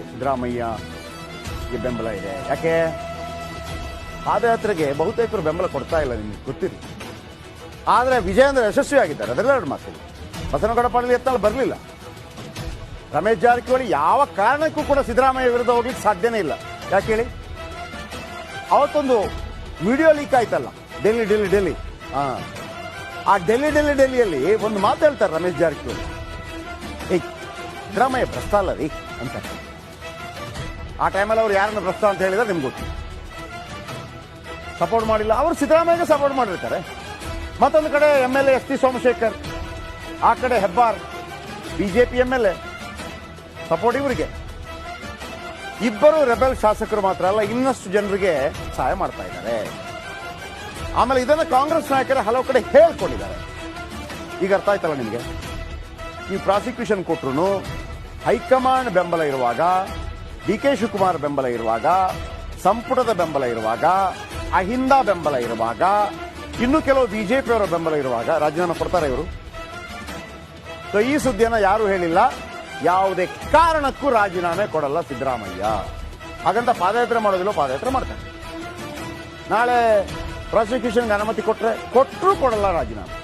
ಸಿದ್ದರಾಮಯ್ಯಗೆ ಬೆಂಬಲ ಇದೆ. ಯಾಕೆ ಪಾದಯಾತ್ರೆಗೆ ಬಹುತೇಕರು ಬೆಂಬಲ ಕೊಡ್ತಾ ಇಲ್ಲ, ನಿಮ್ಗೆ ಗೊತ್ತಿದೆ. ಆದರೆ ವಿಜಯೇಂದ್ರ ಯಶಸ್ವಿ ಆಗಿದ್ದಾರೆ, ಅದೆರಡು ಮಾತಿಲ್ಲ. ಬಸವನಗೌಡ ಪಾಟೀಲ್ ಯತ್ನಾಳ್ ಬರಲಿಲ್ಲ. ರಮೇಶ್ ಜಾರಕಿಹೊಳಿ ಯಾವ ಕಾರಣಕ್ಕೂ ಕೂಡ ಸಿದ್ದರಾಮಯ್ಯ ವಿರುದ್ಧ ಹೋಗ್ಲಿಕ್ಕೆ ಸಾಧ್ಯನೇ ಇಲ್ಲ. ಯಾಕೆ ಹೇಳಿ, ಅವತ್ತೊಂದು ವಿಡಿಯೋ ಲೀಕ್ ಆಯ್ತಲ್ಲ, ಡೆಲ್ಲಿ ಆ ಡೆಲ್ಲಿಯಲ್ಲಿ ಒಂದು ಮಾತು ಹೇಳ್ತಾರೆ ರಮೇಶ್ ಜಾರಕಿಹೊಳಿ, ಏಯ್ ಸಿದ್ದರಾಮಯ್ಯ ಭ್ರಷ್ಟ ಅಲ್ಲ ರೀ ಅಂತ. ಆ ಟೈಮಲ್ಲಿ ಅವ್ರು ಯಾರನ್ನ ಭ್ರಷ್ಟ ಅಂತ ಹೇಳಿದ್ರೆ ನಿಮ್ಗೆ ಗೊತ್ತು. ಸಪೋರ್ಟ್ ಮಾಡಿಲ್ಲ, ಅವರು ಸಿದ್ದರಾಮಯ್ಯಗೆ ಸಪೋರ್ಟ್ ಮಾಡಿರ್ತಾರೆ. ಮತ್ತೊಂದು ಕಡೆ MLA ಎಸ್ ಟಿ ಸೋಮಶೇಖರ್, ಆ ಕಡೆ ಹೆಬ್ಬಾರ್ ಬಿಜೆಪಿ MLA ಸಪೋರ್ಟ್ ಇವರಿಗೆ. ಇಬ್ಬರು ರೆಬೆಲ್ ಶಾಸಕರು ಮಾತ್ರ ಅಲ್ಲ, ಇನ್ನಷ್ಟು ಜನರಿಗೆ ಸಹಾಯ ಮಾಡ್ತಾ ಇದ್ದಾರೆ. ಆಮೇಲೆ ಇದನ್ನ ಕಾಂಗ್ರೆಸ್ ನಾಯಕರು ಹಲವು ಕಡೆ ಹೇಳ್ಕೊಂಡಿದ್ದಾರೆ. ಈಗ ಅರ್ಥ ಆಯ್ತಲ್ಲ ನಿಮಗೆ. ನೀವು ಪ್ರಾಸಿಕ್ಯೂಷನ್ ಕೊಟ್ರು ಹೈಕಮಾಂಡ್ ಬೆಂಬಲ ಇರುವಾಗ, DK ಶಿವಕುಮಾರ್ ಬೆಂಬಲ ಇರುವಾಗ, ಸಂಪುಟದ ಬೆಂಬಲ ಇರುವಾಗ, ಅಹಿಂದ ಬೆಂಬಲ ಇರುವಾಗ, ಇನ್ನು ಕೆಲವು ಬಿಜೆಪಿಯವರ ಬೆಂಬಲ ಇರುವಾಗ ರಾಜೀನಾಮೆ ಕೊಡ್ತಾರೆ ಇವರು. ಸೊ ಈ ಸುದ್ದಿಯನ್ನ ಯಾರು ಹೇಳಿಲ್ಲ. ಯಾವುದೇ ಕಾರಣಕ್ಕೂ ರಾಜೀನಾಮೆ ಕೊಡಲ್ಲ ಸಿದ್ದರಾಮಯ್ಯ. ಹಾಗಂತ ಪಾದಯಾತ್ರೆ ಮಾಡೋದಿಲ್ಲ, ಪಾದಯಾತ್ರೆ ಮಾಡ್ತಾರೆ. ನಾಳೆ ಪ್ರಾಸಿಕ್ಯೂಷನ್ಗೆ ಅನುಮತಿ ಕೊಟ್ಟರು ಕೊಡಲ್ಲ ರಾಜೀನಾಮೆ.